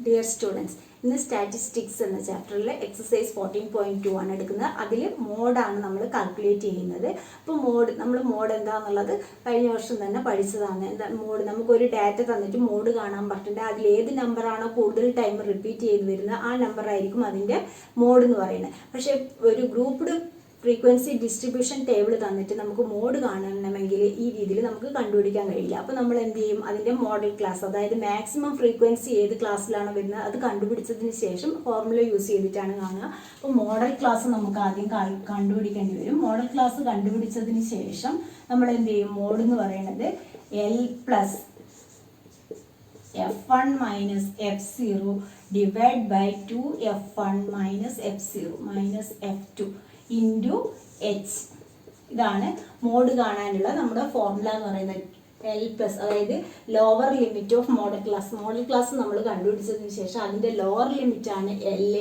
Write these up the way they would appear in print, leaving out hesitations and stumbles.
Dear students, ഇന്ന് statistics എന്ന ചാപ്റ്ററിൽ എക്സസൈസ് 14.2 ആണ് എടുക്കുന്നത്. അതിൽ മോഡാണ് നമ്മൾ കാൽക്കുലേറ്റ് ചെയ്യുന്നത്. അപ്പോൾ മോഡ് എന്താണെന്നുള്ളത് കഴിഞ്ഞ വർഷം തന്നെ പഠിച്ചതാണ്. എന്താ മോഡ്? നമുക്കൊരു ഡാറ്റ തന്നിട്ട് മോഡ് കാണാൻ പറ്റുന്നുണ്ട്. അതിൽ ഏത് നമ്പറാണോ കൂടുതൽ ടൈം റിപ്പീറ്റ് ചെയ്ത് വരുന്നത് ആ നമ്പറായിരിക്കും അതിൻ്റെ മോഡ് എന്ന് പറയുന്നത്. പക്ഷേ ഒരു ഗ്രൂപ്പ്ഡ് ഫ്രീക്വൻസി ഡിസ്ട്രിബ്യൂഷൻ ടേബിൾ തന്നിട്ട് നമുക്ക് മോഡ് കാണണമെങ്കിൽ ഈ രീതിയിൽ നമുക്ക് കണ്ടുപിടിക്കാൻ കഴിയില്ല. അപ്പോൾ നമ്മൾ എന്ത് ചെയ്യും? അതിൻ്റെ മോഡൽ ക്ലാസ്, അതായത് മാക്സിമം ഫ്രീക്വൻസി ഏത് ക്ലാസ്സിലാണ് വരുന്നത് അത് കണ്ടുപിടിച്ചതിന് ശേഷം ഫോർമുല യൂസ് ചെയ്തിട്ടാണ് കാണുക. അപ്പോൾ മോഡൽ ക്ലാസ് നമുക്ക് ആദ്യം കണ്ടുപിടിക്കേണ്ടി വരും. മോഡൽ ക്ലാസ് കണ്ടുപിടിച്ചതിന് ശേഷം നമ്മൾ എന്ത് ചെയ്യും? മോഡ് എന്ന് പറയുന്നത് L plus F1 minus F0 divide by 2F1 minus F0 minus F2 into H. ഇതാണ് മോഡ് കാണാനുള്ള നമ്മുടെ ഫോർമുല എന്ന് പറയുന്നത്. L പ്ലസ്, അതായത് lower limit of modal class. Modal class നമ്മൾ കണ്ടുപിടിച്ചതിന് ശേഷം അതിൻ്റെ ലോവർ ലിമിറ്റാണ് L.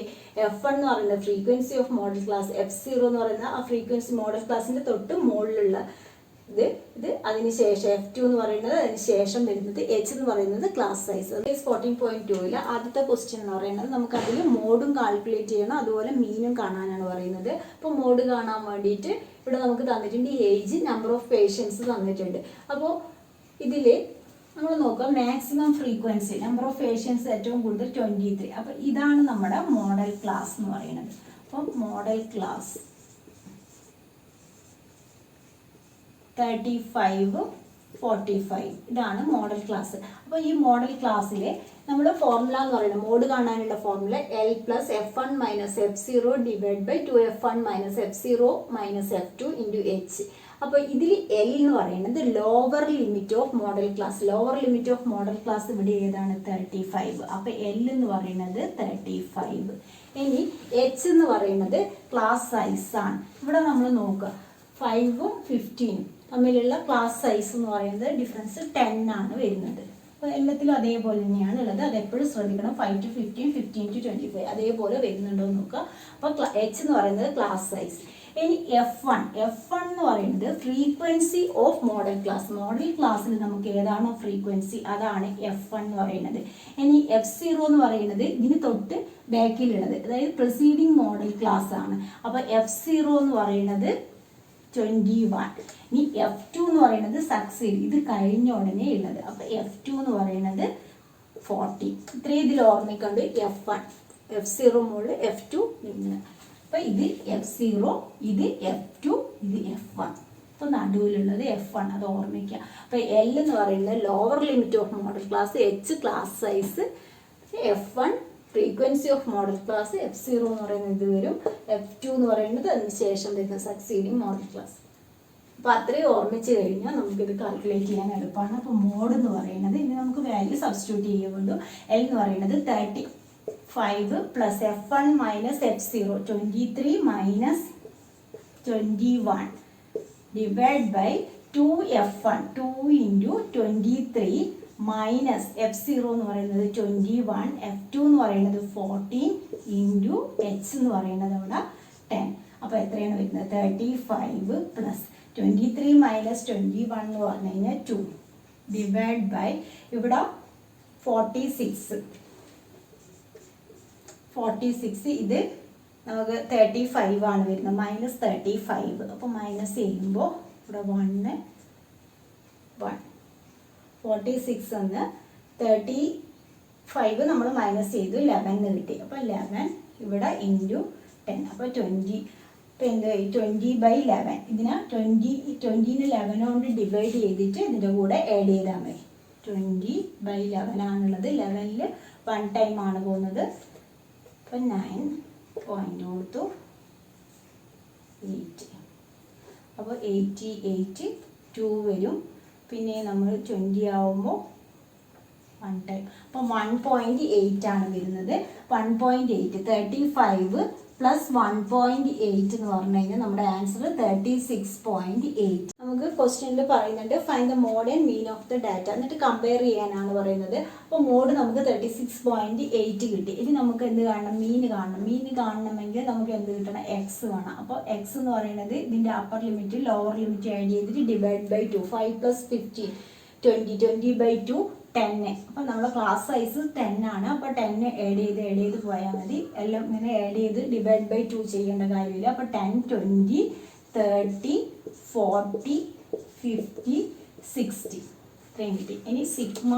F1 എന്ന് പറയുന്നത് frequency of modal class, F0 എന്ന് പറയുന്ന ആ ഫ്രീക്വൻസി മോഡൽ ക്ലാസിൻ്റെ തൊട്ട് മുകളിലുള്ള ഇത് അതിന് ശേഷം F2 എന്ന് പറയുന്നത് അതിന് ശേഷം വരുന്നത്, H എന്ന് പറയുന്നത് ക്ലാസ് സൈസ്. 14.2 ആദ്യത്തെ ക്വസ്റ്റ്യൻ എന്ന് പറയുന്നത് നമുക്ക് അതിൽ മോഡും കാൽക്കുലേറ്റ് ചെയ്യണം, അതുപോലെ മീനും കാണാനാണ് പറയുന്നത്. അപ്പോൾ മോഡ് കാണാൻ വേണ്ടിയിട്ട് ഇവിടെ നമുക്ക് തന്നിട്ടുണ്ട് ഏജ്, നമ്പർ ഓഫ് പേഷ്യൻസ് തന്നിട്ടുണ്ട്. അപ്പോൾ ഇതിൽ നമ്മൾ നോക്കുക, maximum frequency number of patients ഏറ്റവും കൂടുതൽ 23. അപ്പോൾ ഇതാണ് നമ്മുടെ മോഡൽ ക്ലാസ് എന്ന് പറയുന്നത്. അപ്പം മോഡൽ ക്ലാസ് 35, 45 ഇതാണ് മോഡൽ ക്ലാസ്. അപ്പോൾ ഈ മോഡൽ ക്ലാസ്സിൽ നമ്മൾ ഫോർമുല എന്ന് പറയുന്നത്, മോഡ് കാണാനുള്ള formula L plus F1 minus F0 divide by 2F1 minus F0 minus F2 into H. അപ്പോൾ ഇതിൽ L എന്ന് പറയുന്നത് lower limit of modal class. Lower limit of modal class ഇവിടെ ഏതാണ്? 35. അപ്പോൾ L എന്ന് പറയുന്നത് 35. ഇനി H എന്ന് പറയുന്നത് ക്ലാസ് സൈസാണ്. ഇവിടെ നമ്മൾ നോക്കുക, 5ഉം 15ഉം തമ്മിലുള്ള ക്ലാസ് സൈസ് എന്ന് പറയുന്നത് ഡിഫറൻസ് 10 ആണ് വരുന്നത്. അപ്പോൾ എല്ലാത്തിലും അതേപോലെ തന്നെയാണ് ഉള്ളത്. അതെപ്പോഴും ശ്രദ്ധിക്കണം. 5 to 15, 15 to 25 അതേപോലെ വരുന്നുണ്ടോ എന്ന് നോക്കുക. അപ്പോൾ H എന്ന് പറയുന്നത് ക്ലാസ് സൈസ്. ഇനി F1 എന്ന് പറയുന്നത് frequency of modal class. Model ക്ലാസ്സിൽ നമുക്ക് ഏതാണോ ഫ്രീക്വൻസി അതാണ് F1 എന്ന് പറയുന്നത്. ഇനി F0 എന്ന് പറയുന്നത് ഇതിന് തൊട്ട് ബാക്കിലുള്ളത്, അതായത് പ്രൊസീഡിങ് മോഡൽ ക്ലാസ് ആണ്. അപ്പോൾ F0 എന്ന് പറയുന്നത് 21. ഇനി F2 എന്ന് പറയുന്നത് സക്സീഡ്, ഇത് കഴിഞ്ഞ ഉടനെ ഉള്ളത്. അപ്പോൾ F2 എന്ന് പറയുന്നത് 40. ഇത്രയും ഇതിൽ ഓർമ്മിക്കണ്ട്. F1 F0 മുകളിൽ F2 ഇങ്ങനെ. അപ്പോൾ ഇത് F0, ഇത് F2, ഇത് F1. അപ്പോൾ നടുവിലുള്ളത് F1, അത് ഓർമ്മിക്കുക. അപ്പോൾ L എന്ന് പറയുന്നത് lower limit of modal class, H class size, F1 frequency of modal class, F0 എന്ന് പറയുന്നത് ഇത് വരും, F2 എന്ന് പറയുന്നത് അതിന് ശേഷം വരുന്ന സക്സീഡിങ് മോഡൽ ക്ലാസ്. അപ്പോൾ അത്രയും ഓർമ്മിച്ച് കഴിഞ്ഞാൽ നമുക്കിത് കാൽക്കുലേറ്റ് ചെയ്യാൻ എളുപ്പമാണ്. അപ്പോൾ മോഡ് എന്ന് പറയുന്നത് ഇനി നമുക്ക് വാല്യൂ സബ്സ്റ്റിറ്റ്യൂട്ട് ചെയ്യുന്നുണ്ട്. L എന്ന് പറയുന്നത് 35 plus F1 minus F0 23 minus 21 divide by 2F1 2 into 23 minus F0 എന്ന് പറയുന്നത് 21, F2 എന്ന് പറയുന്നത് 14 ഇൻറ്റു എച്ച് എന്ന് പറയുന്നത് അവിടെ 10. അപ്പോൾ എത്രയാണ് വരുന്നത്? 35 പ്ലസ് 23 മൈനസ് 21 എന്ന് പറഞ്ഞു കഴിഞ്ഞാൽ 2 ഡിവൈഡ് ബൈ ഇവിടെ 46. ഇത് നമുക്ക് 35 ആണ് വരുന്നത്, മൈനസ് 35. അപ്പോൾ മൈനസ് ചെയ്യുമ്പോൾ ഇവിടെ 1 46 എന്ന് 35 നമ്മൾ മൈനസ് ചെയ്തു 11 കിട്ടി. അപ്പോൾ 11 ഇവിടെ ഇൻറ്റു 10. അപ്പോൾ 20. ഇപ്പോൾ എന്ത് 20/11. ഇതിനെ 20ന് 11 കൊണ്ട് ഡിവൈഡ് ചെയ്തിട്ട് ഇതിൻ്റെ കൂടെ ആഡ് ചെയ്താൽ മതി. 20/11 ആണുള്ളത്. 11ൽ 1 ടൈം ആണ് പോകുന്നത്. അപ്പോൾ 9 പോയിൻ്റ് കൊടുത്തു 8. അപ്പോൾ 88 2 വരും. പിന്നെ നമ്മൾ 20 ആവുമ്പോൾ 1 ടൈം. അപ്പോൾ 1.8 ആണ് വരുന്നത്. 1.8 35 പ്ലസ് 1.8 എന്ന് പറഞ്ഞു കഴിഞ്ഞാൽ നമ്മുടെ ആൻസർ 36.8. നമുക്ക് ക്വസ്റ്റ്യനിൽ പറയുന്നുണ്ട് find the mode and mean of the data, എന്നിട്ട് കമ്പയർ ചെയ്യാനാണ് പറയുന്നത്. അപ്പോൾ മോഡ് നമുക്ക് 36.8 കിട്ടി. ഇനി നമുക്ക് എന്ത് കാണണം? മീൻ കാണണം. മീൻ കാണണമെങ്കിൽ നമുക്ക് എന്ത് കിട്ടണം? എക്സ് വേണം. അപ്പോൾ എക്സ് എന്ന് പറയുന്നത് ഇതിൻ്റെ upper limit lower limit add ചെയ്തിട്ട് ഡിവൈഡ് ബൈ 2. 5 പ്ലസ് 15 20 20/2 10. അപ്പം നമ്മുടെ ക്ലാസ് സൈസ് 10 ആണ്. അപ്പോൾ 10 ആഡ് ചെയ്ത് പോയാൽ മതി. എല്ലാം ഇങ്ങനെ ആഡ് ചെയ്ത് ഡിവൈഡ് ബൈ 2 ചെയ്യേണ്ട കാര്യമില്ല. അപ്പോൾ 10, 20, 30, 40, 50, 60 ഇത്രയും കിട്ടി. ഇനി സിഗ്മ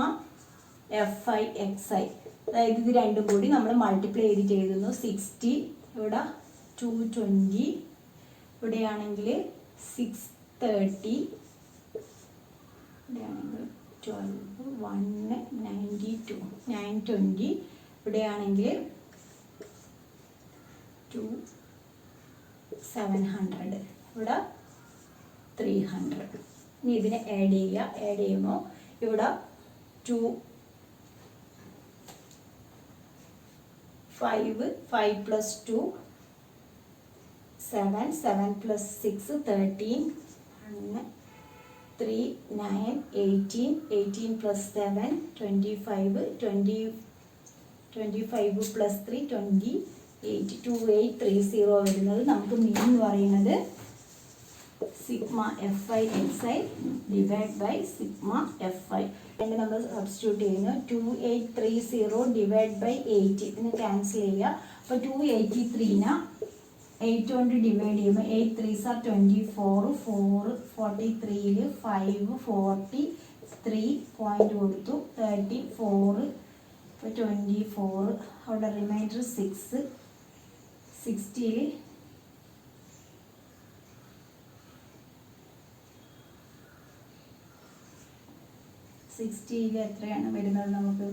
FI XI, അതായത് ഇത് രണ്ടും കൂടി നമ്മൾ മൾട്ടിപ്ലൈ ചെയ്തിട്ട് എഴുതുന്നു. 60 ഇവിടെ 220, ഇവിടെയാണെങ്കിൽ 630, ഇവിടെയാണെങ്കിൽ 12, 192, 920, ഇവിടെയാണെങ്കിൽ 700, ഇവിടെ 300. ഇനി ഇതിനെ ആഡ് ചെയ്യുമ്പോൾ ഇവിടെ 5 plus 2 7, 7 plus 6 13, 3, 9, 18, 18 plus 7 25, 25 plus 3 28, 2830 വരുന്നത്. നമുക്ക് മീൻ എന്ന് പറയുന്നത് sigma FI XI divide by sigma FI. നമ്മൾ സബ്സ്റ്റിറ്റ്യൂട്ട് ചെയ്യുന്നു. 2830 ഡിവൈഡ് ബൈ 80, ഇതിന് ക്യാൻസൽ ചെയ്യുക. അപ്പോൾ 283നെ 8 കൊണ്ട് ഡിവൈഡ് ചെയ്യുമ്പോൾ 8 3s are 24, 4 43ൽ 5 43 പോയിന്റ് കൊടുത്തു, 34, ഇപ്പോൾ 24, അവിടെ റിമൈൻഡർ 6, 60ൽ 60ൽ എത്രയാണ് വരുന്നത് നമുക്ക്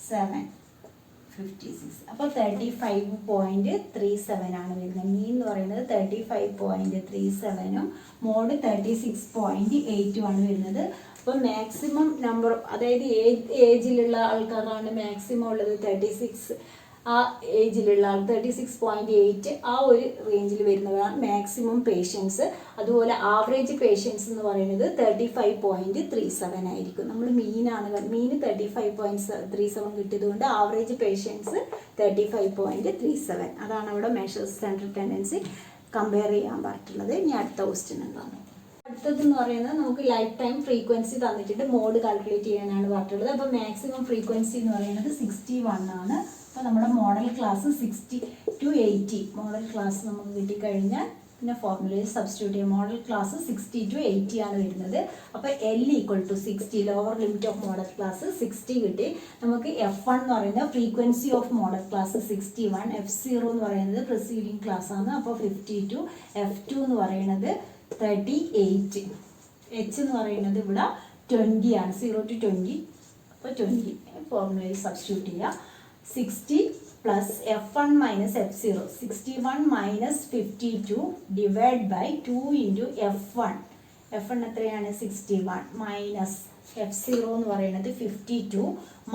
756. അപ്പോൾ 35.37 ആണ് വരുന്നത്. മീൻ എന്ന് പറയുന്നത് 35.37ഉം മോഡ് 36.8ഉം ആണ് വരുന്നത്. അപ്പോൾ മാക്സിമം നമ്പർ, അതായത് ഏജിലുള്ള ആൾക്കാരാണ് മാക്സിമം ഉള്ളത് 36, ആ ഏജിലുള്ള ആൾ 36.8 ആ ഒരു റേഞ്ചിൽ വരുന്നവരാണ് മാക്സിമം പേഷ്യൻസ്. അതുപോലെ ആവറേജ് പേഷ്യൻസ് എന്ന് പറയുന്നത് 35.37 ആയിരിക്കും. നമ്മൾ മീൻ 35.37 കിട്ടിയതുകൊണ്ട് ആവറേജ് പേഷ്യൻസ് 35.37. അതാണ് അവിടെ മെഷേഴ്സ് സെൻട്രൽ ടെൻഡൻസി കമ്പയർ ചെയ്യാൻ പറ്റുള്ളത്. ഇനി അടുത്ത ക്വസ്റ്റ്യൻ എന്താണ്? അടുത്തതെന്ന് പറയുന്നത് നമുക്ക് ലൈഫ് ടൈം ഫ്രീക്വൻസി തന്നിട്ടുണ്ട്, മോഡ് കാൽക്കുലേറ്റ് ചെയ്യാനാണ് പറഞ്ഞിട്ടുള്ളത്. അപ്പോൾ മാക്സിമം ഫ്രീക്വൻസി എന്ന് പറയുന്നത് 61 ആണ്. അപ്പോൾ നമ്മുടെ model class 60 to 80 model class നമുക്ക് കിട്ടിക്കഴിഞ്ഞാൽ പിന്നെ ഫോർമുലയിൽ സബ്സ്റ്റിറ്റ്യൂട്ട് ചെയ്യാം. മോഡൽ ക്ലാസ് 60 to 80 ആണ് വരുന്നത്. അപ്പോൾ L = 60, lower limit of modal class 60 കിട്ടി. നമുക്ക് F1 എന്ന് പറയുന്നത് frequency of modal class 61, F0 എന്ന് പറയുന്നത് പ്രിസീഡിങ് ക്ലാസ് ആണ്, അപ്പോൾ 52, F2 എന്ന് പറയുന്നത് 38, H എന്ന് പറയുന്നത് ഇവിടെ 20 ആണ്, 0 to 20, അപ്പോൾ 20 ഫോർമുലയിൽ സബ്സ്റ്റിറ്റ്യൂട്ട് ചെയ്യുക. 60 plus F1 minus F0, 61 minus 52 divided by 2 into F1. F1 എത്രയാണ് 61 മൈനസ് F0 എന്ന് പറയുന്നത് 52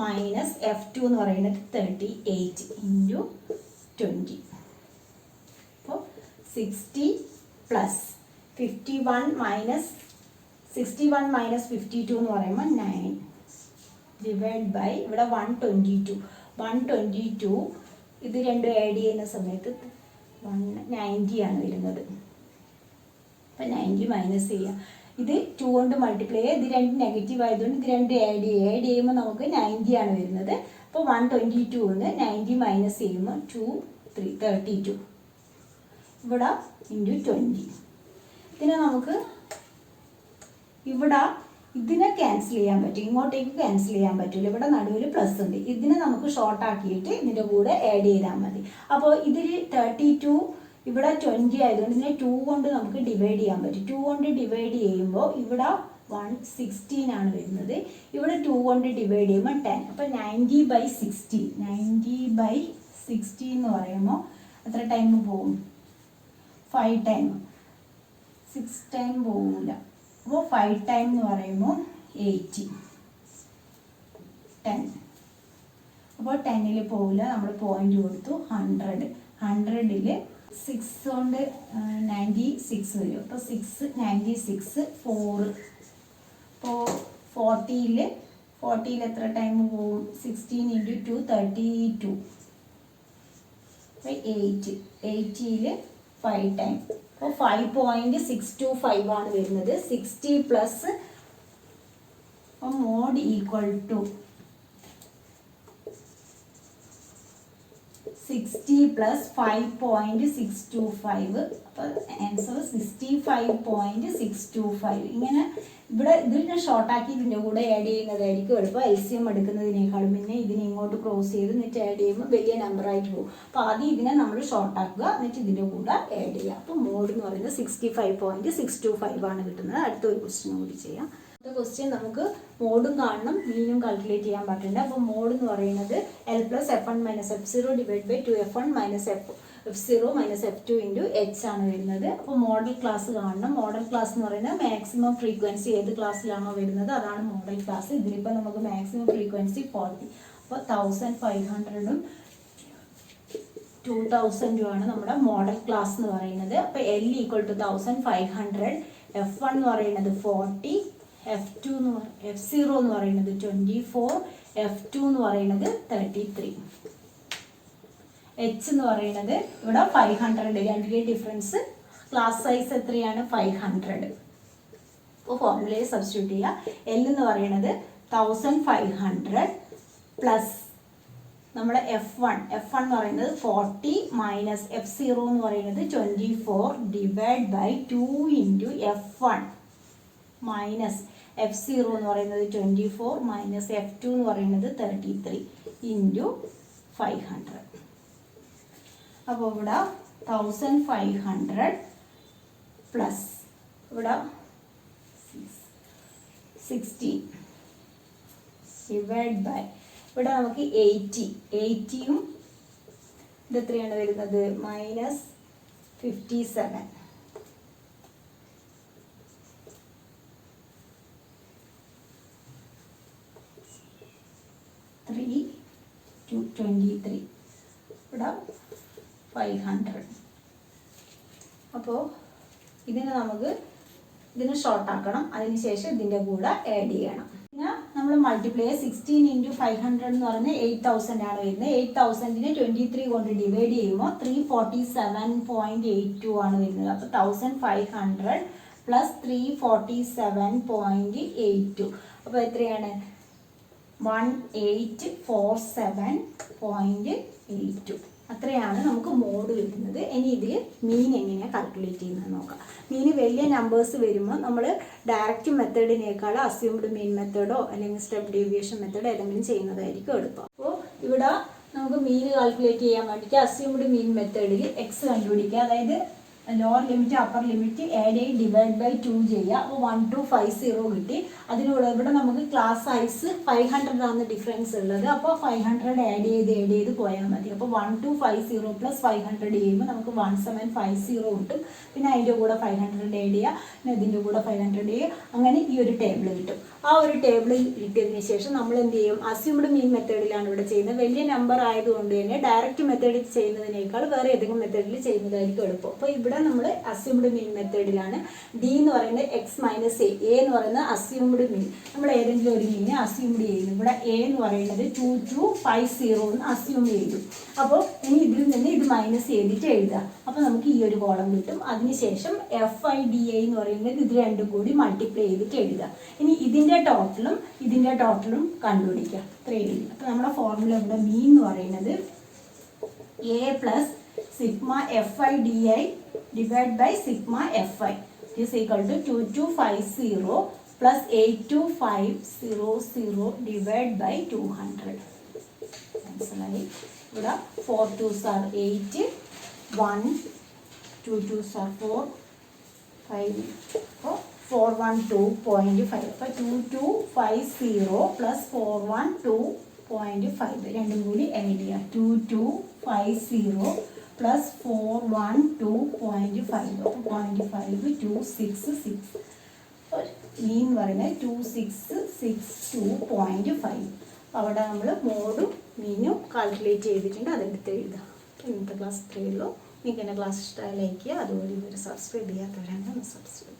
മൈനസ് F2 എന്ന് പറയുന്നത് 38 into 20. അപ്പോൾ 60 പ്ലസ് 51 മൈനസ് 61 മൈനസ് 52 എന്ന് പറയുമ്പോൾ 9 ഡിവൈഡ് ബൈ ഇവിടെ 122 ഇത് രണ്ടും ആഡ് ചെയ്യുന്ന സമയത്ത് 190 ആണ് വരുന്നത്. അപ്പം 90 മൈനസ് ചെയ്യുക. ഇത് 2 കൊണ്ട് മൾട്ടിപ്ലൈ ചെയ്യുക. ഇത് രണ്ട് നെഗറ്റീവ് ആയതുകൊണ്ട് ഇത് രണ്ട് ആഡ് ചെയ്യുമ്പോൾ നമുക്ക് 90 ആണ് വരുന്നത്. അപ്പോൾ 122 90 മൈനസ് ചെയ്യുമ്പോൾ 32 ഇവിടെ ഇൻറ്റു 20. ഇതിനെ നമുക്ക് ഇവിടെ ഇതിനെ ക്യാൻസൽ ചെയ്യാൻ പറ്റും, ഇങ്ങോട്ടേക്ക് ക്യാൻസൽ ചെയ്യാൻ പറ്റില്ല. ഇവിടെ നടുവിൽ പ്ലസ് ഉണ്ട്. ഇതിനെ നമുക്ക് ഷോർട്ട് ആക്കിയിട്ട് ഇതിൻ്റെ കൂടെ ആഡ് ചെയ്താൽ മതി. അപ്പോൾ ഇതിൽ 32 ഇവിടെ 20 ആയതുകൊണ്ട് ഇതിനെ 2 കൊണ്ട് നമുക്ക് ഡിവൈഡ് ചെയ്യാൻ പറ്റും. 2 കൊണ്ട് ഡിവൈഡ് ചെയ്യുമ്പോൾ ഇവിടെ 116 ആണ് വരുന്നത്. ഇവിടെ 2 കൊണ്ട് ഡിവൈഡ് ചെയ്യുമ്പോൾ 10. അപ്പോൾ 90/60 എന്ന് പറയുമ്പോൾ എത്ര ടൈം പോകും? 5 ടൈം. 6 ടൈം പോകില്ല. അപ്പോൾ 5 ടൈം എന്ന് പറയുമ്പോൾ 80, 10. അപ്പോൾ 10ൽ പോകില്ല, നമ്മൾ പോയിന്റ് കൊടുത്തു. 100ൽ 6 കൊണ്ട് 96 വരും. അപ്പോൾ 6 96 4. അപ്പോൾ 40ൽ എത്ര ടൈം പോകും? 16 × 2 32. അപ്പോൾ 8. 80ൽ 5 ടൈം. അപ്പോൾ 5.625 ആണ് വരുന്നത്. 60 plus mode equal to 60 plus 5.625, അപ്പോൾ ആൻസർ 65.625. ഇങ്ങനെ ഇവിടെ ഇതിനെ ഷോർട്ടാക്കി ഇതിൻ്റെ കൂടെ ആഡ് ചെയ്യുന്നതായിരിക്കും എളുപ്പം. LCM എടുക്കുന്നതിനേക്കാളും പിന്നെ ഇതിനെ ഇങ്ങോട്ട് ക്രോസ് ചെയ്ത് എന്നിട്ട് ആഡ് ചെയ്യുമ്പോൾ വലിയ നമ്പറായിട്ട് പോകും. അപ്പോൾ ആദ്യം ഇതിനെ നമ്മൾ ഷോർട്ടാക്കുക, എന്നിട്ട് ഇതിൻ്റെ കൂടെ ആഡ് ചെയ്യുക. അപ്പോൾ മോഡ് എന്ന് പറയുന്നത് 65.625 ആണ് കിട്ടുന്നത്. അടുത്തൊരു ക്വസ്റ്റ്യൻ കൂടി ചെയ്യാം. അടുത്ത ക്വസ്റ്റ്യൻ നമുക്ക് മോഡും കാണണം, മീനും കാൽക്കുലേറ്റ് ചെയ്യാൻ പറ്റുന്നുണ്ട്. അപ്പോൾ മോഡ് എന്ന് പറയുന്നത് L plus F1 minus F0 divide by 2F1 minus F0 minus F2 into H ആണ് വരുന്നത്. അപ്പോൾ മോഡൽ ക്ലാസ് കാണണം. മോഡൽ ക്ലാസ് എന്ന് പറയുന്നത് മാക്സിമം ഫ്രീക്വൻസി ഏത് ക്ലാസ്സിലാണോ വരുന്നത് അതാണ് മോഡൽ ക്ലാസ്. ഇതിലിപ്പോൾ നമുക്ക് മാക്സിമം ഫ്രീക്വൻസി 40. അപ്പോൾ 1500ഉം 2000 ആണ് നമ്മുടെ മോഡൽ ക്ലാസ് എന്ന് പറയുന്നത്. അപ്പോൾ L ഈക്വൽ ടു 1500, F1 എന്ന് പറയുന്നത് 40, F0 എന്ന് പറയുന്നത് 24, F2 എന്ന് പറയുന്നത് 33. H എന്ന് പറയുന്നത് ഇവിടെ 500, രണ്ടിൻ്റെ ഡിഫറൻസ് ക്ലാസ് സൈസ് എത്രയാണ് 500. അപ്പോൾ ഫോർമുലയെ സബ്സ്റ്റിറ്റ്യൂട്ട് ചെയ്യുക. L എന്ന് പറയുന്നത് 1500 പ്ലസ് നമ്മുടെ F1 എന്ന് പറയുന്നത് 40 മൈനസ് F0 എന്ന് പറയുന്നത് 24 divide by 2 into F1 minus F0 എന്ന് പറയുന്നത് 24 മൈനസ് F2 എന്ന് പറയുന്നത് 33 ഇൻറ്റു 500. അപ്പോൾ ഇവിടെ 1500 പ്ലസ് ഇവിടെ 60 ഡിവൈഡ് ബൈ ഇവിടെ നമുക്ക് 80യും ഇത് എത്രയാണ് വരുന്നത് മൈനസ് 57. 3 to 23 ഇവിടെ 500. അപ്പോൾ ഇതിനെ ഷോർട്ടാക്കണം, അതിനുശേഷം ഇതിൻ്റെ കൂടെ ആഡ് ചെയ്യണം. പിന്നെ നമ്മൾ മൾട്ടിപ്ലൈ 16 ഇൻറ്റു 500 എന്ന് പറയുന്നത് 8000 ആണ് വരുന്നത്. 8000നെ 23 കൊണ്ട് ഡിവൈഡ് ചെയ്യുമ്പോൾ 347.82 ആണ് വരുന്നത്. അപ്പോൾ 1500 പ്ലസ് 347.82 അപ്പോൾ എത്രയാണ് 1847.82. അത്രയാണ് നമുക്ക് മോഡ് വരുന്നത്. ഇനി ഇത് മീൻ എങ്ങനെയാണ് കാൽക്കുലേറ്റ് ചെയ്യുന്നത് നോക്കാം. മീന് വലിയ നമ്പേഴ്സ് വരുമ്പോൾ നമ്മൾ ഡയറക്റ്റ് മെത്തേഡിനേക്കാൾ അസ്യൂംഡ് മീൻ മെത്തേഡോ അല്ലെങ്കിൽ സ്റ്റെപ്പ് ഡീവിയേഷൻ മെത്തേഡോ ഏതെങ്കിലും ചെയ്യുന്നതായിരിക്കും എളുപ്പം. അപ്പോൾ ഇവിടെ നമുക്ക് മീൻ കാൽക്കുലേറ്റ് ചെയ്യാൻ വേണ്ടിയിട്ട് അസ്യൂംഡ് മീൻ മെത്തേഡിൽ എക്സ് കണ്ടുപിടിക്കുക. അതായത് lower limit upper limit add ചെയ്ത് ഡിവൈഡ് ബൈ 2 ചെയ്യുക. അപ്പോൾ 1250 കിട്ടി. അതിനോട് ഇവിടെ നമുക്ക് ക്ലാസ് സൈസ് 500 ആണ് ഡിഫറൻസ് ഉള്ളത്. അപ്പോൾ 500 ആഡ് ചെയ്ത് പോയാൽ മതി. അപ്പോൾ 1250 പ്ലസ് 500 ചെയ്യുമ്പോൾ നമുക്ക് 1750 കിട്ടും. പിന്നെ അതിൻ്റെ കൂടെ 500 ആഡ് ചെയ്യുക, പിന്നെ ഇതിൻ്റെ കൂടെ 500 ചെയ്യുക. അങ്ങനെ ഈ ഒരു ടേബിൾ കിട്ടും. ആ ഒരു ടേബിൾ കിട്ടിയതിന് ശേഷം നമ്മൾ എന്ത് ചെയ്യും, അസ്യൂംഡ് മീൻ മെത്തേഡിലാണ് ഇവിടെ ചെയ്യുന്നത്. വലിയ നമ്പർ ആയതുകൊണ്ട് തന്നെ ഡയറക്റ്റ് മെത്തേഡിൽ ചെയ്യുന്നതിനേക്കാൾ വേറെ ഏതെങ്കിലും മെത്തേഡിൽ ചെയ്യുന്നതായിരിക്കും എളുപ്പം. അപ്പോൾ ഇവിടെ നമ്മൾ അസ്യൂംഡ് മീൻ മെത്തേഡിലാണ്. ഡി എന്ന് പറയുന്നത് എക്സ് മൈനസ് എ എന്ന് പറയുന്നത് അസ്യൂംഡ് മീൻ. നമ്മൾ ഏതെങ്കിലും ഒരു മീനെ അസ്യൂംഡ് ചെയ്യുന്നു. ഇവിടെ എ എന്ന് പറയുന്നത് 2250 എന്ന് അസ്യൂം ചെയ്തു. അപ്പോൾ ഇനി ഇതിൽ നിന്ന് ഇത് മൈനസ് ചെയ്തിട്ട് എഴുതുക. അപ്പോൾ നമുക്ക് ഈ ഒരു കോളം കിട്ടും. അതിനുശേഷം FIDA എന്ന് പറയുന്നത് ഇത് രണ്ടും കൂടി മൾട്ടിപ്ലൈ ചെയ്തിട്ട് എഴുതുക. ഇനി ഇതിൻ്റെ ടോട്ടലും കണ്ടുപിടിക്കുക. ഇത്രയും എഴുതുക. അപ്പോൾ നമ്മുടെ ഫോർമുല ഇവിടെ മീൻ എന്ന് പറയുന്നത് A plus sigma FIDI divided by sigma Fi is equal to 2250 plus 82500 divided by 200. മനസ്സിലായി? ഇവിടെ 4 2s are 8, 1 2 2s are 4, 5 412.5. അപ്പോൾ 2250 plus 412.5 രണ്ടും കൂടി ആഡ് ചെയ്യുക. 2250 plus 412.5 0.5 266. മീൻ പറയുന്നത് 2662.5. അവിടെ നമ്മൾ മോഡും മീനും കാൽക്കുലേറ്റ് ചെയ്തിട്ടുണ്ട്. അതെടുത്ത് എഴുതുക. ഇന്നത്തെ ക്ലാസ് ഇത്രയേ ഉള്ളൂ. നിങ്ങൾക്ക് എൻ്റെ ക്ലാസ് ഇഷ്ടമായി ലൈക്ക് ചെയ്യുക. അതുപോലെ ഇവർ സബ്സ്ക്രൈബ് ചെയ്യാത്തവരാണ് സബ്സ്ക്രൈബ്